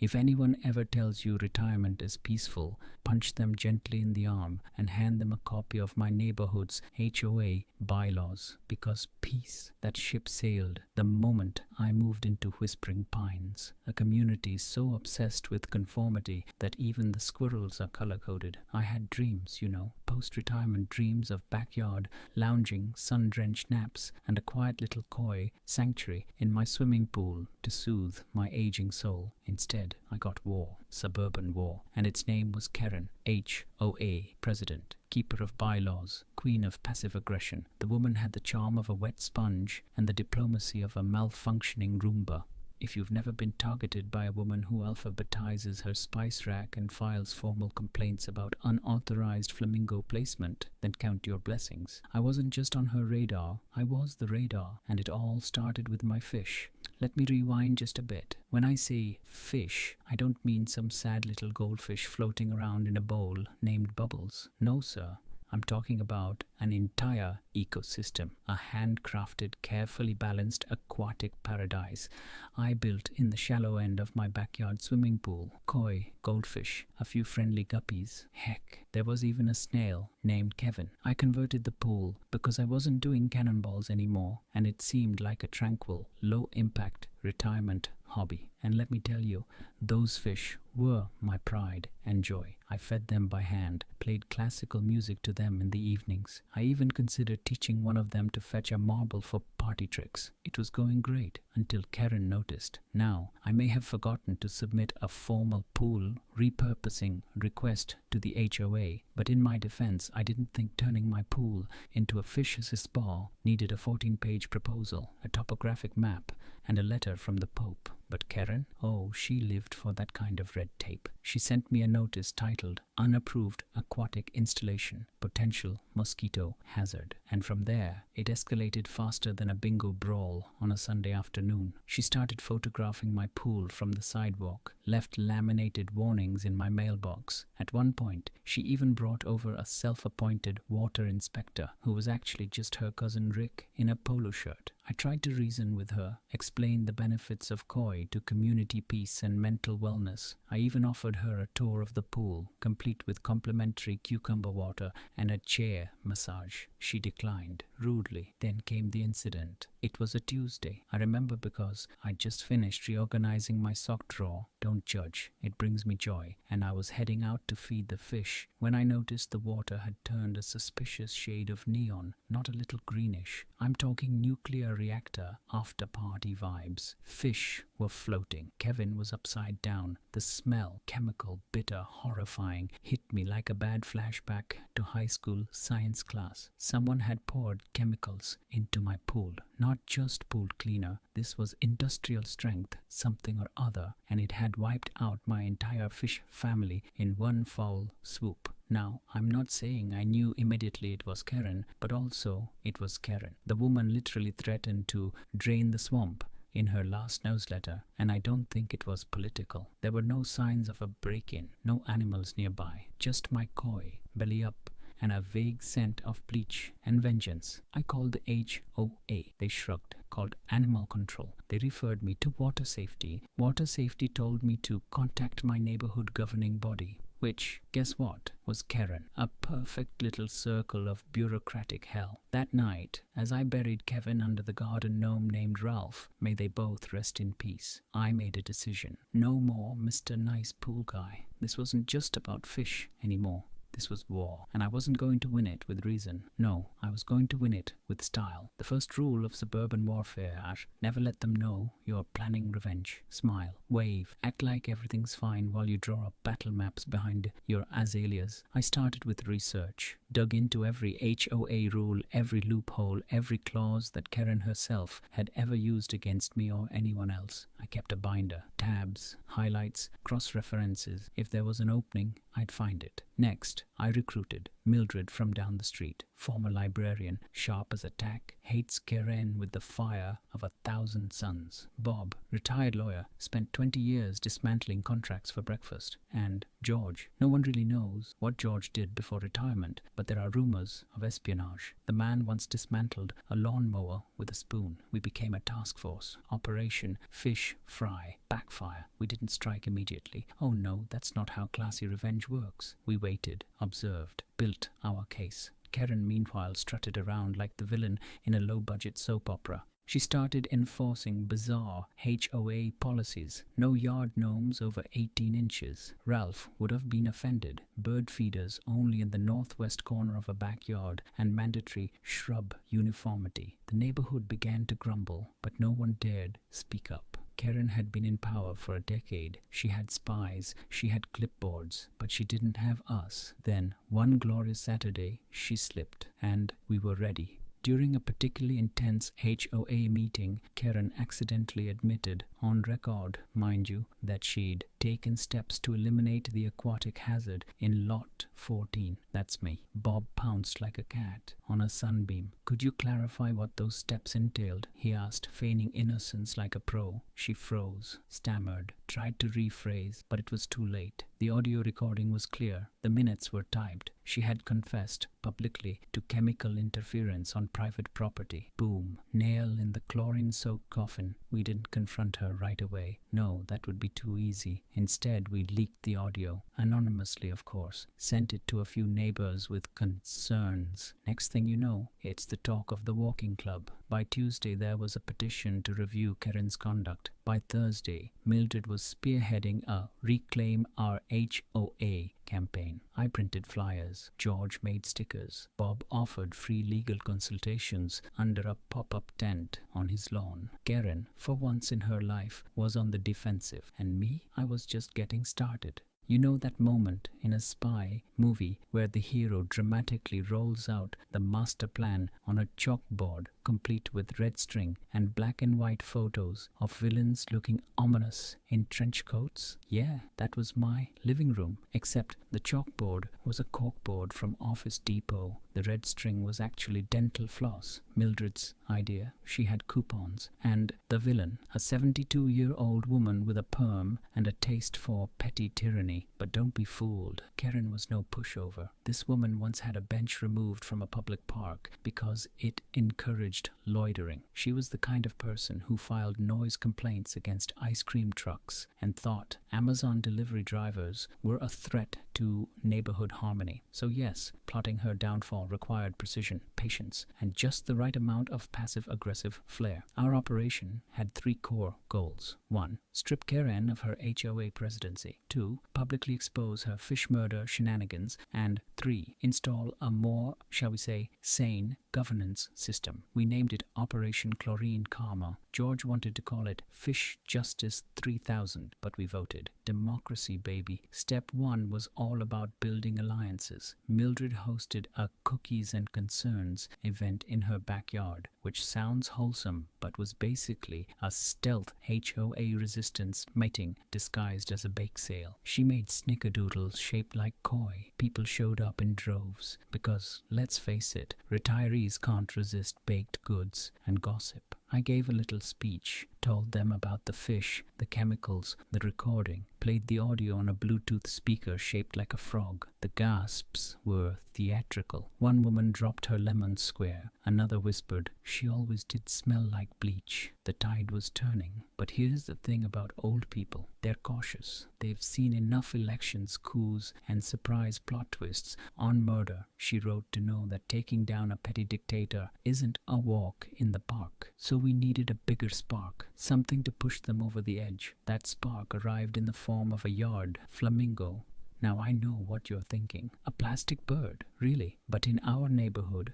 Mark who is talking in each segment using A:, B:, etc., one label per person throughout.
A: If anyone ever tells you retirement is peaceful, punch them gently in the arm and hand them a copy of my neighborhood's HOA bylaws, because peace, that ship sailed the moment I moved into Whispering Pines, a community so obsessed with conformity that even the squirrels are color-coded. I had dreams, post-retirement dreams of backyard lounging, sun-drenched naps, and a quiet little koi sanctuary in my swimming pool to soothe my aging soul. Instead, I got war, suburban war, and its name was Kerren, HOA, president, keeper of bylaws, queen of passive aggression. The woman had the charm of a wet sponge and the diplomacy of a malfunctioning Roomba. If you've never been targeted by a woman who alphabetizes her spice rack and files formal complaints about unauthorized flamingo placement, then count your blessings. I wasn't just on her radar, I was the radar, and it all started with my fish. Let me rewind just a bit. When I say fish, I don't mean some sad little goldfish floating around in a bowl named Bubbles. No, sir. I'm talking about an entire ecosystem, a handcrafted, carefully balanced aquatic paradise I built in the shallow end of my backyard swimming pool. Koi, goldfish, a few friendly guppies. Heck, there was even a snail named Kevin. I converted the pool because I wasn't doing cannonballs anymore, and it seemed like a tranquil, low-impact retirement hobby. And let me tell you, those fish were my pride and joy. I fed them by hand, played classical music to them in the evenings. I even considered teaching one of them to fetch a marble for party tricks. It was going great until Kerren noticed. Now, I may have forgotten to submit a formal pool repurposing request to the HOA, but in my defense, I didn't think turning my pool into a fish's spa needed a 14-page proposal, a topographic map, and a letter from the Pope. But Kerren, oh, she lived for that kind of red tape. She sent me a notice titled Unapproved Aquatic Installation, Potential Mosquito Hazard. And from there, it escalated faster than a bingo brawl on a Sunday afternoon. She started photographing my pool from the sidewalk, left laminated warnings in my mailbox. At one point, she even brought over a self-appointed water inspector who was actually just her cousin Rick in a polo shirt. I tried to reason with her, explain the benefits of koi to community peace and mental wellness. I even offered her a tour of the pool, complete with complimentary cucumber water and a chair massage. She declined, rudely. Then came the incident. It was a Tuesday. I remember because I'd just finished reorganizing my sock drawer. Don't judge, it brings me joy. And I was heading out to feed the fish when I noticed the water had turned a suspicious shade of neon, not a little greenish. I'm talking nuclear reactor after party vibes. Fish were floating. Kevin was upside down. The smell, chemical, bitter, horrifying, hit me like a bad flashback to high school science class. Someone had poured chemicals into my pool. Not just pool cleaner. This was industrial strength, something or other, and it had wiped out my entire fish family in one foul swoop. Now, I'm not saying I knew immediately it was Kerren, but also it was Kerren. The woman literally threatened to drain the swamp in her last newsletter, and I don't think it was political. There were no signs of a break-in, no animals nearby, just my koi, belly up, and a vague scent of bleach and vengeance. I called the HOA. They shrugged, called animal control. They referred me to water safety. Water safety told me to contact my neighborhood governing body, which, guess what, was Kerren, a perfect little circle of bureaucratic hell. That night, as I buried Kevin under the garden gnome named Ralph, may they both rest in peace, I made a decision. No more Mr. Nice Pool Guy. This wasn't just about fish anymore. This was war, and I wasn't going to win it with reason. No, I was going to win it with style. The first rule of suburban warfare are never let them know you're planning revenge. Smile, wave, act like everything's fine while you draw up battle maps behind your azaleas. I started with research, dug into every HOA rule, every loophole, every clause that Kerren herself had ever used against me or anyone else. I kept a binder, tabs, highlights, cross-references. If there was an opening, I'd find it. Next, I recruited Mildred from down the street, former librarian, sharp as a tack, hates Kerren with the fire of 1,000 suns. Bob, retired lawyer, spent 20 years dismantling contracts for breakfast. And George. No one really knows what George did before retirement, but but there are rumors of espionage. The man once dismantled a lawnmower with a spoon. We became a task force. Operation Fish Fry. Backfire. We didn't strike immediately. Oh no, that's not how classy revenge works. We waited, observed, built our case. Kerren, meanwhile, strutted around like the villain in a low-budget soap opera. She started enforcing bizarre HOA policies. No yard gnomes over 18 inches. Ralph would have been offended. Bird feeders only in the northwest corner of a backyard, and mandatory shrub uniformity. The neighborhood began to grumble, but no one dared speak up. Kerren had been in power for a decade. She had spies, she had clipboards, but she didn't have us. Then, one glorious Saturday, she slipped, and we were ready. During a particularly intense HOA meeting, Kerren accidentally admitted, on record, mind you, that she'd taken steps to eliminate the aquatic hazard in Lot 14. That's me. Bob pounced like a cat on a sunbeam. Could you clarify what those steps entailed? He asked, feigning innocence like a pro. She froze, stammered, tried to rephrase, but it was too late. The audio recording was clear. The minutes were typed. She had confessed publicly to chemical interference on private property. Boom. Nail in the chlorine-soaked coffin. We didn't confront her right away. No, that would be too easy. Instead, we leaked the audio, anonymously of course, sent it to a few neighbors with concerns. Next thing you know, it's the talk of the walking club. By Tuesday, there was a petition to review Kerren's conduct. By Thursday, Mildred was spearheading a Reclaim Our HOA campaign. I printed flyers. George made stickers. Bob offered free legal consultations under a pop-up tent on his lawn. Kerren, for once in her life, was on the defensive. And me, I was just getting started. You know that moment in a spy movie where the hero dramatically rolls out the master plan on a chalkboard, complete with red string and black and white photos of villains looking ominous in trench coats? Yeah, that was my living room, except the chalkboard was a corkboard from Office Depot. The red string was actually dental floss, Mildred's idea. She had coupons. And the villain, a 72-year-old woman with a perm and a taste for petty tyranny. But don't be fooled. Kerren was no pushover. This woman once had a bench removed from a public park because it encouraged loitering. She was the kind of person who filed noise complaints against ice cream trucks and thought Amazon delivery drivers were a threat to neighborhood harmony. So yes, plotting her downfall required precision, patience, and just the right amount of passive-aggressive flair. Our operation had 3 core goals. 1. Strip Kerren of her HOA presidency. 2. Publicly expose her fish murder shenanigans. And 3. Install a more, shall we say, sane governance system. We named it Operation Chlorine Karma. George wanted to call it Fish Justice 3000, but we voted. Democracy, baby. Step 1 was all about building alliances. Mildred hosted a Cookies and Concerns event in her backyard, which sounds wholesome, but was basically a stealth HOA resistance meeting disguised as a bake sale. She made snickerdoodles shaped like koi. People showed up in droves because, let's face it, retirees can't resist baked goods and gossip. I gave a little speech, told them about the fish, the chemicals, the recording, played the audio on a Bluetooth speaker shaped like a frog. The gasps were theatrical. One woman dropped her lemon square. Another whispered, "She always did smell like bleach." The tide was turning. But here's the thing about old people. They're cautious. They've seen enough elections, coups, and surprise plot twists on murder, she wrote, to know that taking down a petty dictator isn't a walk in the park. So we needed a bigger spark, something to push them over the edge. That spark arrived in the form of a yard flamingo. Now I know what you're thinking. A plastic bird, really. But in our neighborhood,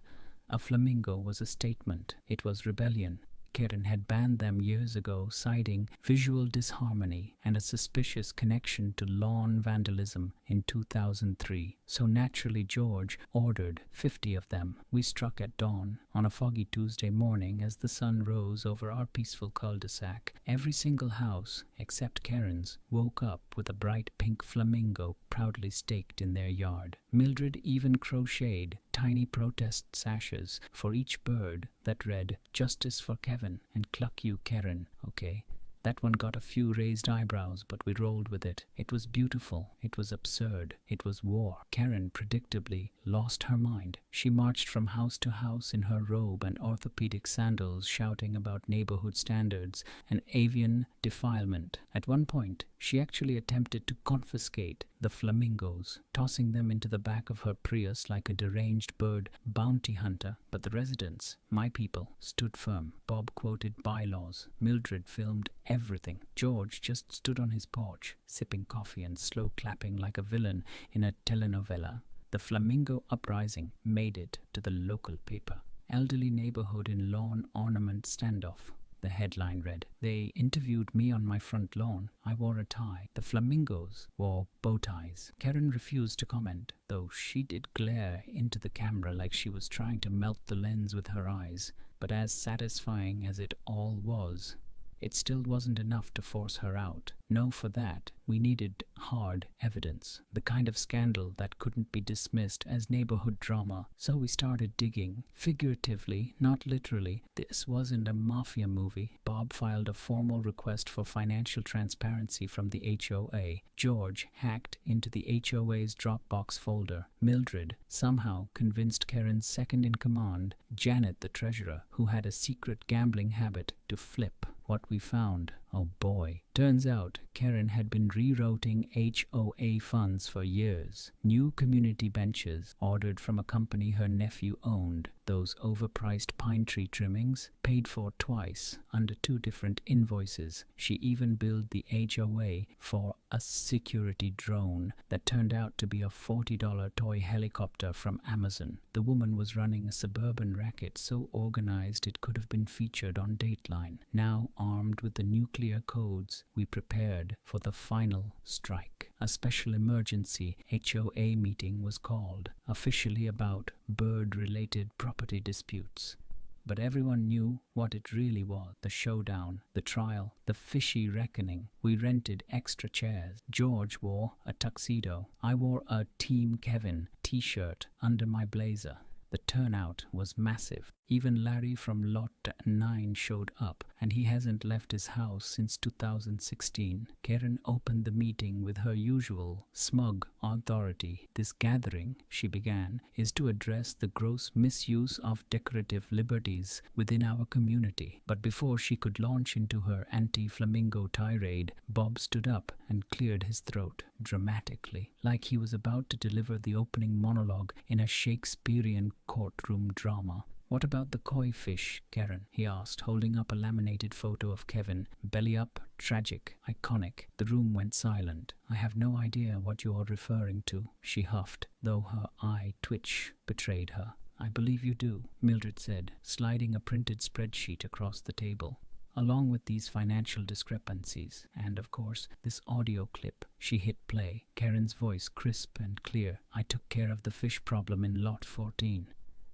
A: a flamingo was a statement. It was rebellion. Kerren had banned them years ago, citing visual disharmony and a suspicious connection to lawn vandalism in 2003. So naturally George ordered 50 of them. We struck at dawn on a foggy Tuesday morning as the sun rose over our peaceful cul-de-sac. Every single house, except Kerren's, woke up with a bright pink flamingo proudly staked in their yard. Mildred even crocheted tiny protest sashes for each bird that read, "Justice for Kevin" and "Cluck you, Kerren," okay? That one got a few raised eyebrows, but we rolled with it. It was beautiful. It was absurd. It was war. Kerren predictably lost her mind. She marched from house to house in her robe and orthopedic sandals, shouting about neighborhood standards and avian defilement. At one point, she actually attempted to confiscate the flamingos, tossing them into the back of her Prius like a deranged bird bounty hunter. But the residents, my people, stood firm. Bob quoted bylaws. Mildred filmed everything. George just stood on his porch, sipping coffee and slow clapping like a villain in a telenovela. The flamingo uprising made it to the local paper. Elderly neighborhood in lawn ornament standoff. The headline read. They interviewed me on my front lawn. I wore a tie. The flamingos wore bow ties. Kerren refused to comment, though she did glare into the camera like she was trying to melt the lens with her eyes. But as satisfying as it all was, it still wasn't enough to force her out. No, for that, we needed hard evidence, the kind of scandal that couldn't be dismissed as neighborhood drama. So we started digging, figuratively, not literally. This wasn't a mafia movie. Bob filed a formal request for financial transparency from the HOA. George hacked into the HOA's Dropbox folder. Mildred somehow convinced Kerren's second-in-command, Janet the treasurer, who had a secret gambling habit, to flip. What we found, oh boy. Turns out, Kerren had been rerouting HOA funds for years. New community benches, ordered from a company her nephew owned. Those overpriced pine tree trimmings, paid for twice, under 2 different invoices. She even billed the HOA for a security drone that turned out to be a $40 toy helicopter from Amazon. The woman was running a suburban racket so organized it could have been featured on Dateline. Now, armed with the nuclear codes, we prepared for the final strike. A special emergency HOA meeting was called, officially about bird-related property disputes. But everyone knew what it really was. The showdown, the trial, the fishy reckoning. We rented extra chairs. George wore a tuxedo. I wore a Team Kevin t-shirt under my blazer. The turnout was massive. Even Larry from Lot 9 showed up, and he hasn't left his house since 2016. Kerren opened the meeting with her usual smug authority. This gathering, she began, is to address the gross misuse of decorative liberties within our community. But before she could launch into her anti-flamingo tirade, Bob stood up and cleared his throat, dramatically, like he was about to deliver the opening monologue in a Shakespearean courtroom drama. "What about the koi fish, Kerren?" he asked, holding up a laminated photo of Kevin, belly up, tragic, iconic. The room went silent. "I have no idea what you are referring to," she huffed, though her eye twitch betrayed her. "I believe you do," Mildred said, sliding a printed spreadsheet across the table. Along with these financial discrepancies, and of course, this audio clip. She hit play, Kerren's voice crisp and clear. "I took care of the fish problem in Lot 14.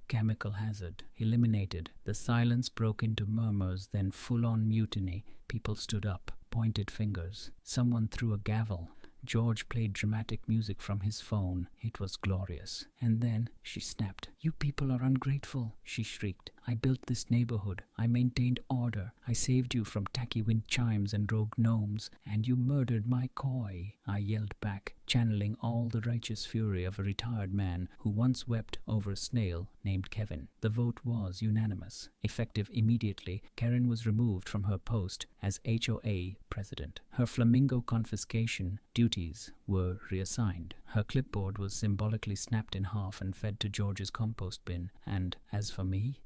A: Chemical hazard eliminated." The silence broke into murmurs, then full-on mutiny. People stood up, pointed fingers. Someone threw a gavel. George played dramatic music from his phone. It was glorious. And then she snapped. "You people are ungrateful," she shrieked. "I built this neighborhood. I maintained order. I saved you from tacky wind chimes and rogue gnomes, and you murdered my koi." I yelled back, channeling all the righteous fury of a retired man who once wept over a snail named Kevin. The vote was unanimous. Effective immediately, Kerren was removed from her post as HOA president. Her flamingo confiscation duties were reassigned. Her clipboard was symbolically snapped in half and fed to George's compost bin. And as for me,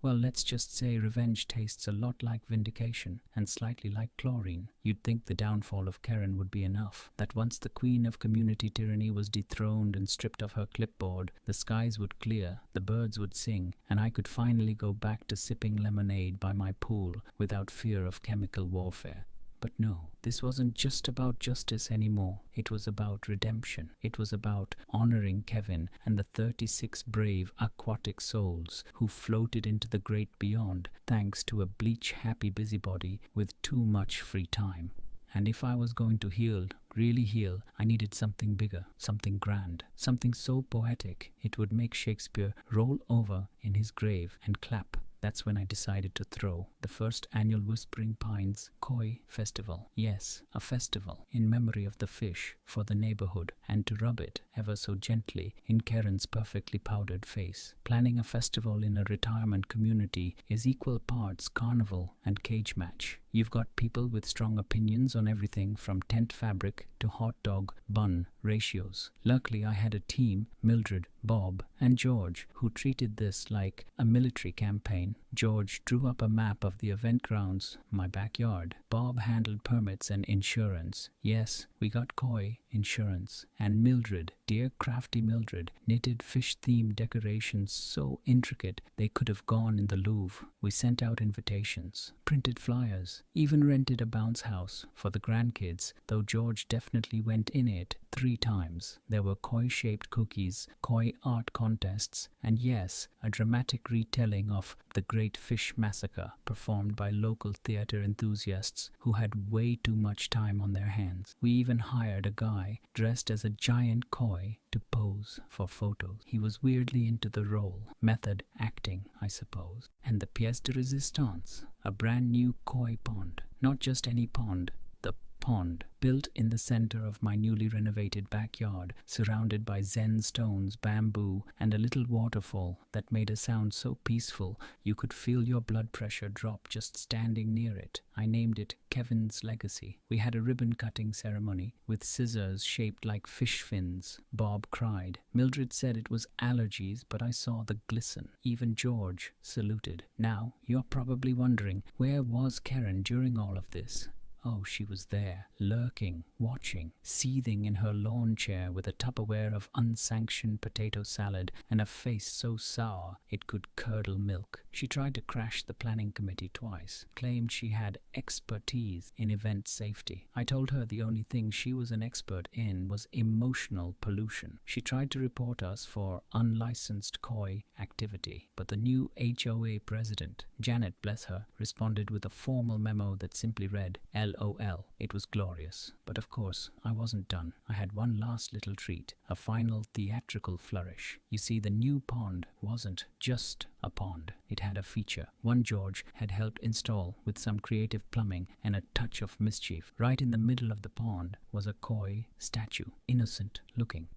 A: well, let's just say revenge tastes a lot like vindication and slightly like chlorine. You'd think the downfall of Kerren would be enough, that once the queen of community tyranny was dethroned and stripped of her clipboard, the skies would clear, the birds would sing, and I could finally go back to sipping lemonade by my pool without fear of chemical warfare. But no, this wasn't just about justice anymore. It was about redemption. It was about honoring Kevin and the 36 brave aquatic souls who floated into the great beyond thanks to a bleach-happy busybody with too much free time. And if I was going to heal, really heal, I needed something bigger, something grand, something so poetic it would make Shakespeare roll over in his grave and clap That's when I decided to throw the first annual Whispering Pines Koi Festival. Yes, a festival in memory of the fish for the neighborhood, and to rub it ever so gently in Kerren's perfectly powdered face. Planning a festival in a retirement community is equal parts carnival and cage match. You've got people with strong opinions on everything from tent fabric to hot dog bun ratios. Luckily, I had a team, Mildred, Bob, and George, who treated this like a military campaign. George drew up a map of the event grounds, my backyard. Bob handled permits and insurance. Yes, we got koi insurance. And Mildred, dear crafty Mildred, knitted fish-themed decorations so intricate they could have gone in the Louvre. We sent out invitations, printed flyers, even rented a bounce house for the grandkids, though George definitely went in it 3 times. There were koi-shaped cookies, koi art contests, and yes, a dramatic retelling of the Great Fish Massacre performed by local theater enthusiasts who had way too much time on their hands. We even hired a guy dressed as a giant koi to pose for photos. He was weirdly into the role. Method acting, I suppose. And the pièce de résistance, a brand new koi pond. Not just any pond, the pond, built in the center of my newly renovated backyard, surrounded by zen stones, bamboo, and a little waterfall that made a sound so peaceful you could feel your blood pressure drop just standing near it. I named it Kevin's Legacy. We had a ribbon-cutting ceremony with scissors shaped like fish fins. Bob cried. Mildred said it was allergies, but I saw the glisten. Even George saluted. Now, you're probably wondering, where was Kerren during all of this? Oh, she was there, lurking, watching, seething in her lawn chair with a Tupperware of unsanctioned potato salad and a face so sour it could curdle milk. She tried to crash the planning committee twice, claimed she had expertise in event safety. I told her the only thing she was an expert in was emotional pollution. She tried to report us for unlicensed koi activity, but the new HOA president, Janet bless her, responded with a formal memo that simply read, LOL. It was glorious. But of course, I wasn't done. I had one last little treat, a final theatrical flourish. You see, the new pond wasn't just a pond. It had a feature. One George had helped install with some creative plumbing and a touch of mischief. Right in the middle of the pond was a koi statue, innocent looking,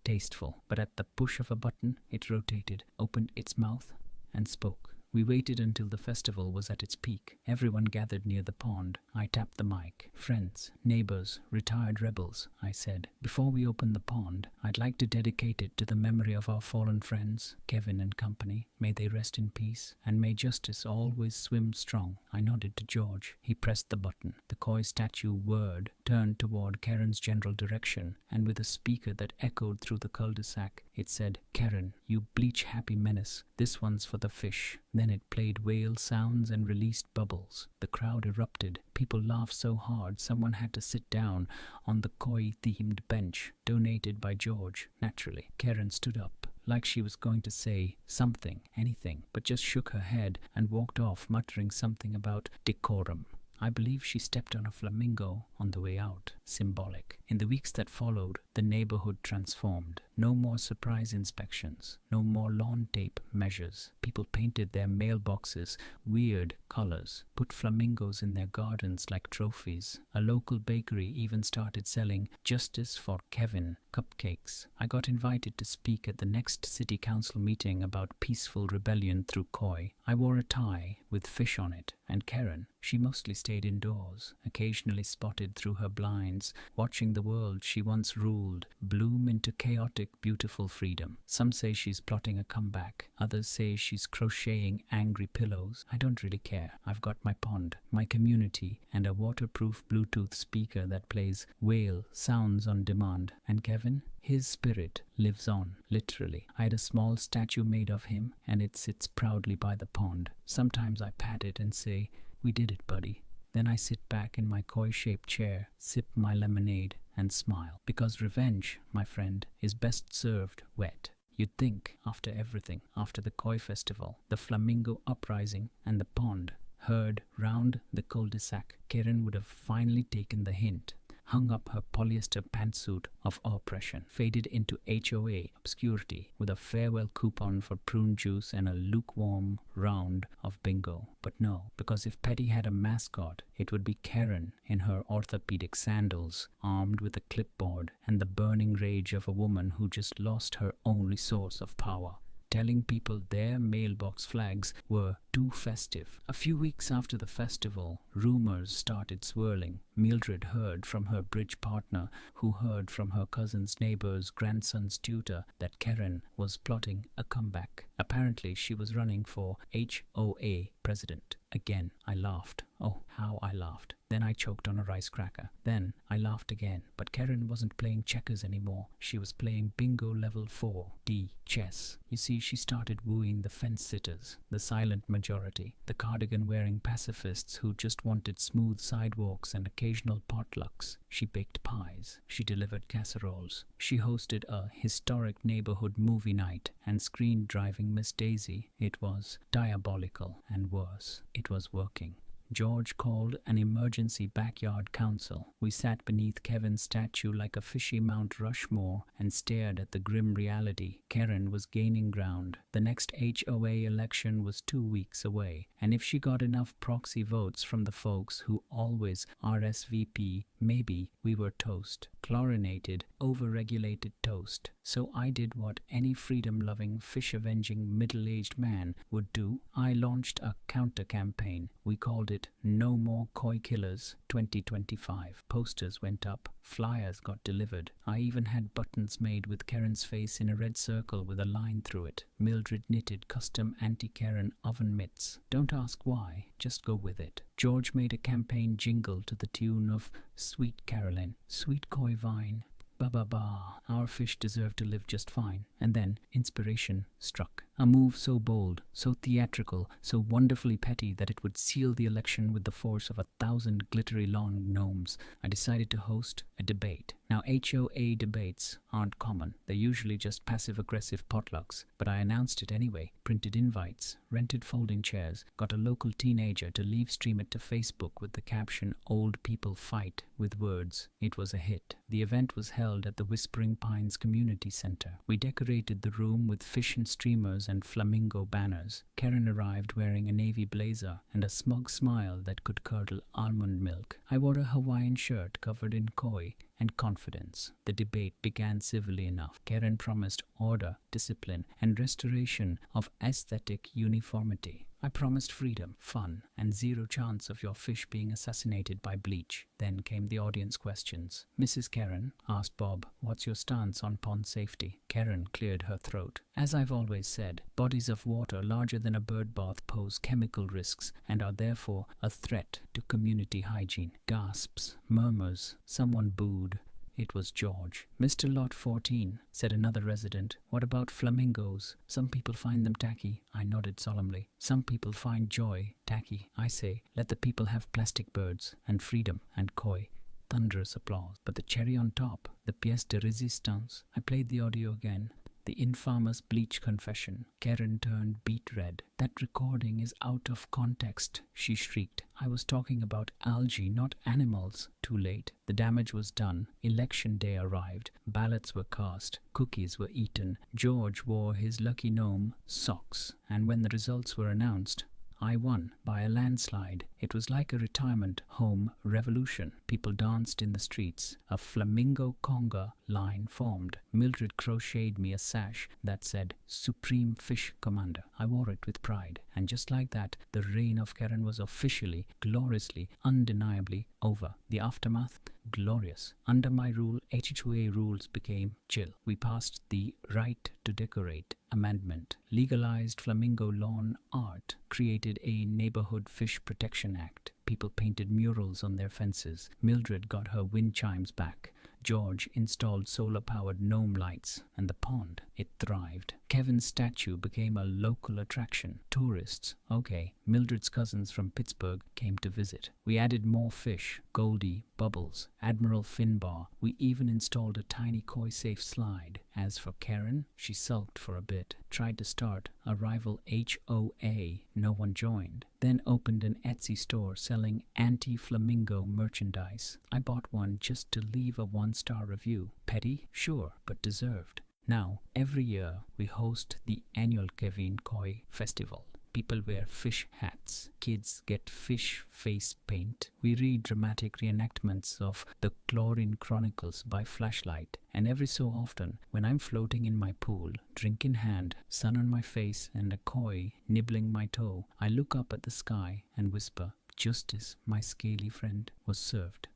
A: tasteful. But at the push of a button, it rotated, opened its mouth, and spoke. We waited until the festival was at its peak. Everyone gathered near the pond. I tapped the mic. Friends, neighbors, retired rebels, I said. Before we open the pond, I'd like to dedicate it to the memory of our fallen friends, Kevin and company. May they rest in peace, and may justice always swim strong. I nodded to George. He pressed the button. The koi statue whirred, turned toward Kerren's general direction, and with a speaker that echoed through the cul-de-sac, it said, Kerren, you bleach-happy menace. This one's for the fish. Then it played whale sounds and released bubbles. The crowd erupted. People laughed so hard someone had to sit down on the koi-themed bench, donated by George. Naturally, Kerren stood up, like she was going to say something, anything, but just shook her head and walked off, muttering something about decorum. I believe she stepped on a flamingo on the way out. Symbolic. In the weeks that followed, the neighborhood transformed. No more surprise inspections. No more lawn tape measures. People painted their mailboxes weird colors, put flamingos in their gardens like trophies. A local bakery even started selling Justice for Kevin cupcakes. I got invited to speak at the next city council meeting about peaceful rebellion through koi. I wore a tie with fish on it, and Kerren, she mostly stayed indoors, occasionally spotted through her blinds, watching the world she once ruled bloom into chaotic, beautiful freedom. Some say she's plotting a comeback. Others say she's crocheting angry pillows. I don't really care. I've got my pond, my community, and a waterproof Bluetooth speaker that plays whale sounds on demand. And Kevin? His spirit lives on, literally. I had a small statue made of him, and it sits proudly by the pond. Sometimes I pat it and say, we did it, buddy. Then I sit back in my koi-shaped chair, sip my lemonade, and smile. Because revenge, my friend, is best served wet. You'd think, after everything, after the koi festival, the flamingo uprising, and the pond, heard round the cul-de-sac, Kerren would have finally taken the hint. hung up her polyester pantsuit of oppression, faded into HOA obscurity with a farewell coupon for prune juice and a lukewarm round of bingo. But no, because if Petty had a mascot, it would be Kerren in her orthopedic sandals, armed with a clipboard and the burning rage of a woman who just lost her only source of power, telling people their mailbox flags were too festive. A few weeks after the festival, rumors started swirling. Mildred heard from her bridge partner, who heard from her cousin's neighbor's grandson's tutor, that Kerren was plotting a comeback. Apparently, she was running for HOA president. Again, I laughed. Oh, how I laughed. Then I choked on a rice cracker. Then I laughed again. But Kerren wasn't playing checkers anymore. She was playing bingo level 4D chess. You see, she started wooing the fence-sitters, the silent majority, the cardigan-wearing pacifists who just wanted smooth sidewalks and occasional potlucks. She baked pies. She delivered casseroles. She hosted a historic neighborhood movie night and screened Driving Miss Daisy. It was diabolical, and worse, it was working. George called an emergency backyard council. We sat beneath Kevin's statue like a fishy Mount Rushmore and stared at the grim reality. Kerren was gaining ground. The next HOA election was 2 weeks away, and if she got enough proxy votes from the folks who always RSVP, maybe we were toast. Chlorinated, overregulated toast. So I did what any freedom-loving, fish-avenging, middle-aged man would do. I launched a counter-campaign. We called it No More Koi Killers 2025. Posters went up. Flyers got delivered. I even had buttons made with Kerren's face in a red circle with a line through it. Mildred knitted custom anti-Kerren oven mitts. Don't ask why, just go with it. George made a campaign jingle to the tune of Sweet Caroline, Sweet Koi Vine, ba-ba-ba, our fish deserve to live just fine. And then inspiration struck. A move so bold, so theatrical, so wonderfully petty that it would seal the election with the force of 1,000 glittery lawn gnomes. I decided to host a debate. Now, HOA debates aren't common. They're usually just passive-aggressive potlucks. But I announced it anyway, printed invites, rented folding chairs, got a local teenager to live stream it to Facebook with the caption, "Old People Fight with Words." It was a hit. The event was held at the Whispering Pines Community Center. We decorated the room with fish and streamers and flamingo banners. Kerren arrived wearing a navy blazer and a smug smile that could curdle almond milk. I wore a Hawaiian shirt covered in koi and confidence. The debate began civilly enough. Kerren promised order, discipline, and restoration of aesthetic uniformity. I promised freedom, fun, and zero chance of your fish being assassinated by bleach. Then came the audience questions. "Mrs. Kerren," asked Bob, "what's your stance on pond safety?" Kerren cleared her throat. "As I've always said, bodies of water larger than a bird bath pose chemical risks and are therefore a threat to community hygiene." Gasps, murmurs, someone booed. It was George. "Mr. Lot 14, said another resident. "What about flamingos? Some people find them tacky." I nodded solemnly. "Some people find joy tacky. I say, let the people have plastic birds and freedom and koi." Thunderous applause. But the cherry on top, the pièce de résistance. I played the audio again. The infamous bleach confession. Kerren turned beet red. "That recording is out of context," she shrieked. "I was talking about algae, not animals." Too late. The damage was done. Election day arrived. Ballots were cast. Cookies were eaten. George wore his lucky gnome socks. And when the results were announced, I won by a landslide. It was like a retirement home revolution. People danced in the streets. A flamingo conga line formed. Mildred crocheted me a sash that said Supreme Fish Commander. I wore it with pride. And just like that, the reign of Kerren was officially, gloriously, undeniably over. The aftermath? Glorious. Under my rule, HOA rules became chill. We passed the Right to Decorate Amendment, legalized flamingo lawn art, created a Neighborhood Fish Protection Act. People painted murals on their fences. Mildred got her wind chimes back. George installed solar-powered gnome lights, and the pond It thrived. Kevin's statue became a local attraction. Tourists, okay, Mildred's cousins from Pittsburgh came to visit. We added more fish, Goldie, Bubbles, Admiral Finbar. We even installed a tiny koi-safe slide. As for Kerren, she sulked for a bit, tried to start a rival HOA. No one joined. Then opened an Etsy store selling anti-flamingo merchandise. I bought one just to leave a 1-star review. Petty? Sure, but deserved. Now, every year, we host the annual Kevin Koi Festival. People wear fish hats. Kids get fish face paint. We read dramatic reenactments of the Chlorine Chronicles by flashlight. And every so often, when I'm floating in my pool, drink in hand, sun on my face and a koi nibbling my toe, I look up at the sky and whisper, "Justice, my scaly friend," was served.